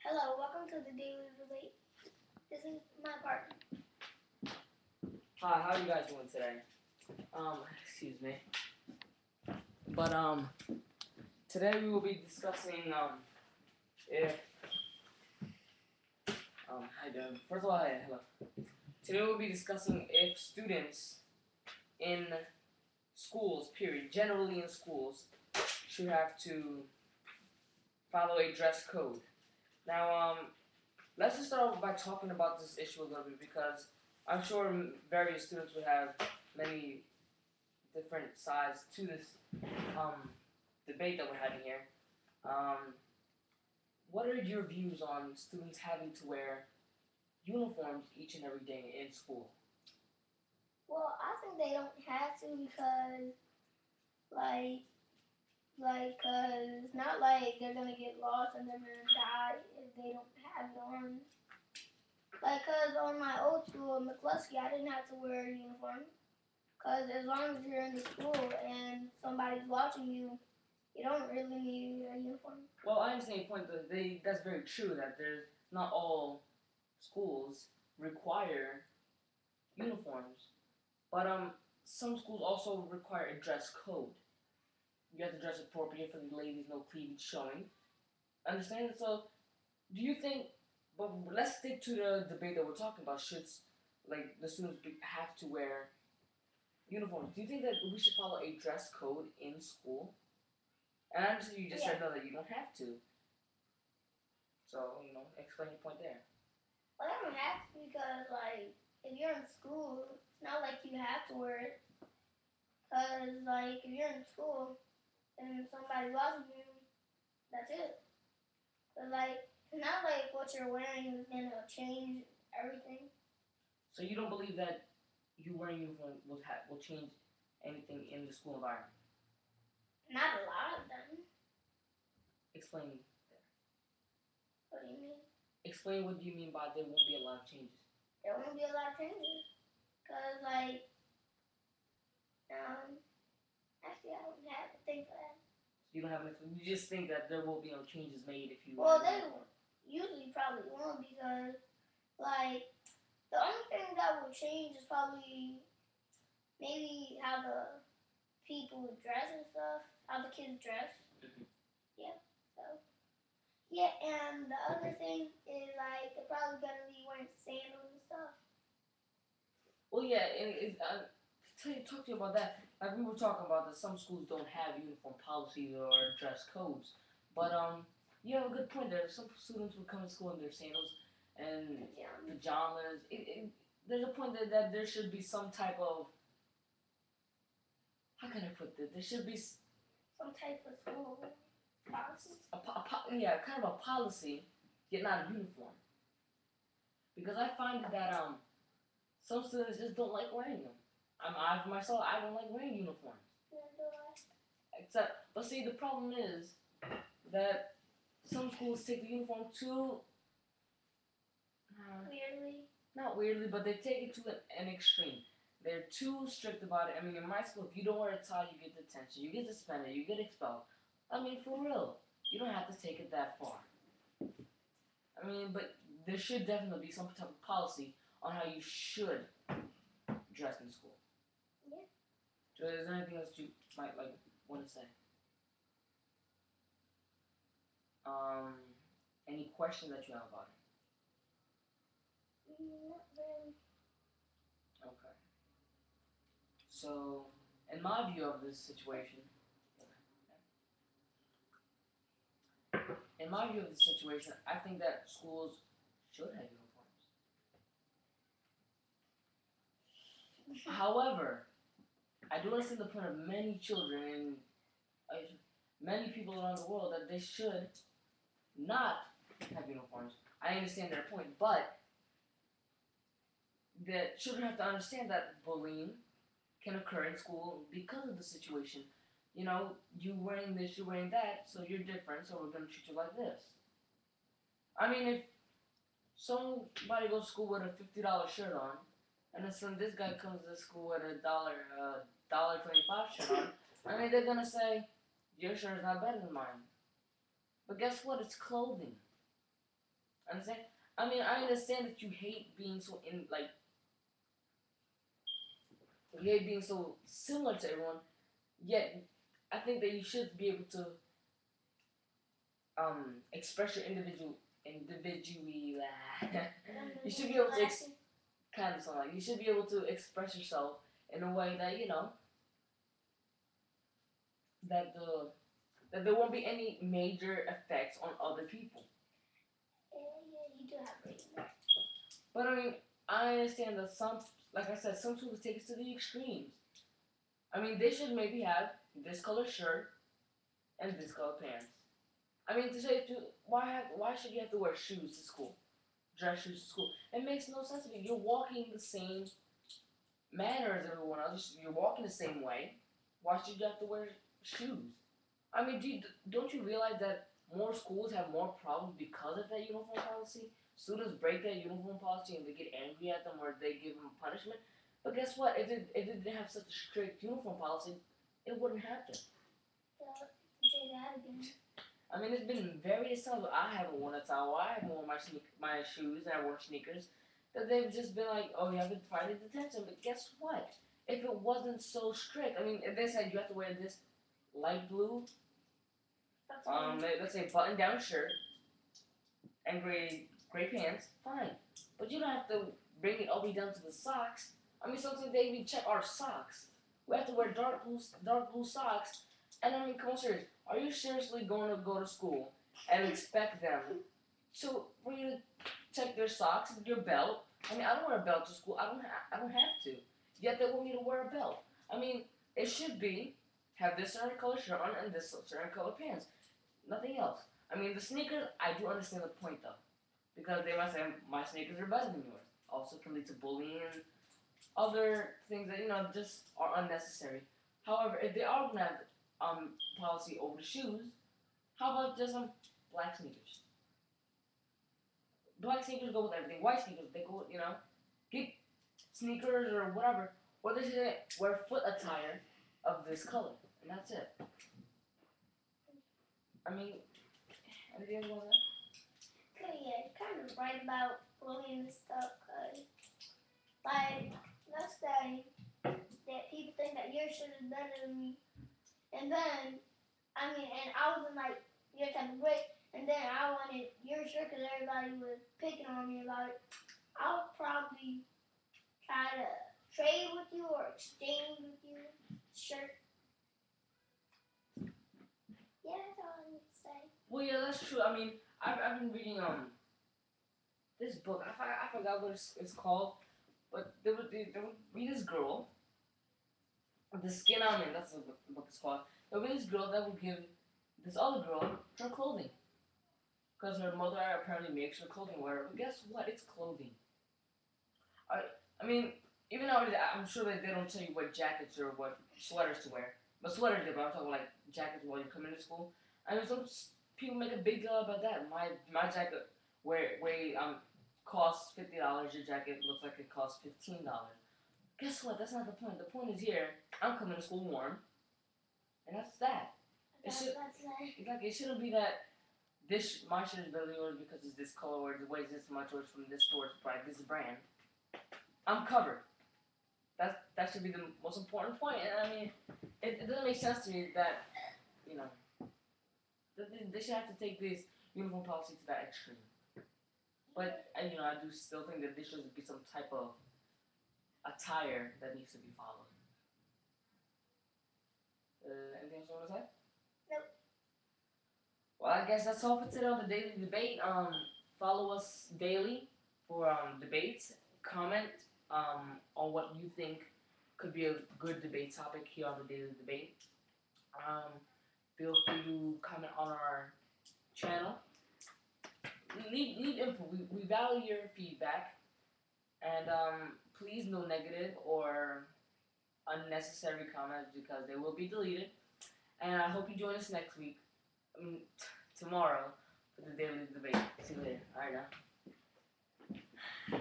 Hello, welcome to the Daily Relate. This is my partner. Hi, how are you guys doing today? Excuse me. But today we will be discussing if hi Deb. First of all, hi, hello. Today we'll be discussing if students in schools, period, generally in schools, should have to follow a dress code. Now, let's just start off by talking about this issue a little bit because I'm sure various students would have many different sides to this debate that we're having here. Um, what are your views on students having to wear uniforms each and every day in school? Well, I think they don't have to because, cause it's not like they're gonna get lost and they're gonna die if they don't have it on. Cause on my old school, McCluskey, I didn't have to wear a uniform. Cause as long as you're in the school and somebody's watching you, you don't really need a uniform. Well, I understand your point. That's very true. That there's not all schools require uniforms, but some schools also require a dress code. You have to dress appropriate for the ladies, no cleavage showing. Understand? So, do you think? But let's stick to the debate that we're talking about. Should like the students have to wear uniforms? Do you think that we should follow a dress code in school? And I understand you just said no, that you don't have to. So explain your point there. Well, they don't have to because if you're in school, it's not like you have to wear it. Cause if you're in school and somebody watching you, that's it. But it's not like what you're wearing is gonna change everything. So you don't believe that you wearing uniform will change anything in the school environment? Not a lot of them. Explain that. What do you mean? Explain what you mean by there won't be a lot of changes. There won't be a lot of changes. Cause actually I don't have to think for that. You don't have anything. You just think that there will be no changes made if you. Well, they usually probably won't because the only thing that will change is probably maybe how the people dress and stuff, how the kids dress. Mm-hmm. Yeah. So yeah, and the other thing is they're probably gonna be wearing sandals and stuff. Well, yeah, and talk to you about that. Like we were talking about that some schools don't have uniform policies or dress codes, but you have a good point there. Some students will come to school in their sandals and pajamas. There's a point that there should be some type of, how can I put this? There should be some type of school policy. Kind of a policy, yet not a uniform. Because I find that some students just don't like wearing them. I for myself, I don't like wearing uniforms. But see, the problem is that some schools take the uniform too weirdly. Not weirdly, but they take it to an extreme. They're too strict about it. I mean, in my school, if you don't wear a tie, you get detention, you get suspended, you get expelled. I mean, for real, you don't have to take it that far. I mean, but there should definitely be some type of policy on how you should dress in school. Yeah. So is there anything else you might want to say? Any questions that you have about it? Not really. Okay. So, in my view of this situation, I think that schools should have uniforms. However, I do understand the point of many children and many people around the world that they should not have uniforms. I understand their point, but that children have to understand that bullying can occur in school because of the situation. You know, you wearing this, you wearing that, so you're different, so we're gonna treat you like this. I mean, if somebody goes to school with a $50 shirt on, and then this guy comes to school with a $1.25 shirt on, I mean, they're gonna say, your shirt is not better than mine. But guess what? It's clothing. Understand? I mean, I understand that you hate being so you hate being so similar to everyone. Yet, I think that you should be able to express your individually. You should be able to kind of something like you should be able to express yourself in a way that that there won't be any major effects on other people. Yeah, you do have reason. But I mean, I understand that like I said, some schools take it to the extremes. I mean, they should maybe have this color shirt and this color pants. I mean, to say to why should you have to wear shoes to school, dress shoes to school? It makes no sense to me. You're walking the same manner as everyone else. You're walking the same way. Why should you have to wear shoes? I mean, don't you realize that more schools have more problems because of that uniform policy? Students break that uniform policy and they get angry at them or they give them punishment. But guess what? If it didn't have such a strict uniform policy, it wouldn't happen. Say that again. I mean, it's been various times where I haven't worn a towel, I haven't worn my shoes, and I wore sneakers, that they've just been like, oh, you have to fight a detention. But guess what? If it wasn't so strict, I mean, if they said you have to wear this light blue, let's say button-down shirt and gray pants, fine. But you don't have to bring it all the way down to the socks. I mean, sometimes they even check our socks. We have to wear dark blue socks. And I mean, come on, serious. Are you seriously going to go to school and expect them for you to check their socks, your belt? I mean, I don't wear a belt to school. I don't have to. Yet they want me to wear a belt. I mean, it should be have this certain color shirt on and this certain color pants. Nothing else. I mean, the sneakers, I do understand the point though, because they might say my sneakers are better than yours. Also, can lead to bullying and other things that just are unnecessary. However, if they are gonna have policy over the shoes, how about just black sneakers? Black sneakers go with everything. White sneakers, they go with, get sneakers or whatever. Or they should wear foot attire of this color, and that's it. I mean, anything else on that? Okay, yeah, you're kind of right about bullying and stuff, cause like let's say that people think that your shirt is better than me, and then and I was in like your type of grade, and then I wanted your shirt because everybody was picking on me about it. I'll probably try to trade with you or exchange with you shirt. Yeah, that's all I need to say. Well, yeah, that's true. I mean, I've been reading this book. I forgot what it's called, but there would be this girl, the Skin Almond. That's what the book is called. There would be this girl that would give this other girl her clothing, because her mother apparently makes her clothing wear. But guess what? It's clothing. I mean, even nowadays, I'm sure that they don't tell you what jackets or what sweaters to wear. But sweaters, but I'm talking like jackets while you come into school. I mean, some people make a big deal about that. My jacket costs $50. Your jacket looks like it costs $15. Guess what? That's not the point. The point is here. I'm coming to school warm, and that's that. It shouldn't be that my shirt is better than yours because it's this color or it weighs this much or it's from this store, this brand. I'm covered. That should be the most important point. And I mean, it doesn't make sense to me that they should have to take this uniform policy to that extreme. But I do still think that there should be some type of attire that needs to be followed. Anything else you want to say? Nope. Well, I guess that's all for today on the Daily Debate. Follow us daily for debates. Comment on what you think could be a good debate topic here on the Daily Debate. Feel free to comment on our channel. Leave input. We value your feedback. And please no negative or unnecessary comments because they will be deleted. And I hope you join us next week. Tomorrow for the Daily Debate. See you later. Alright now.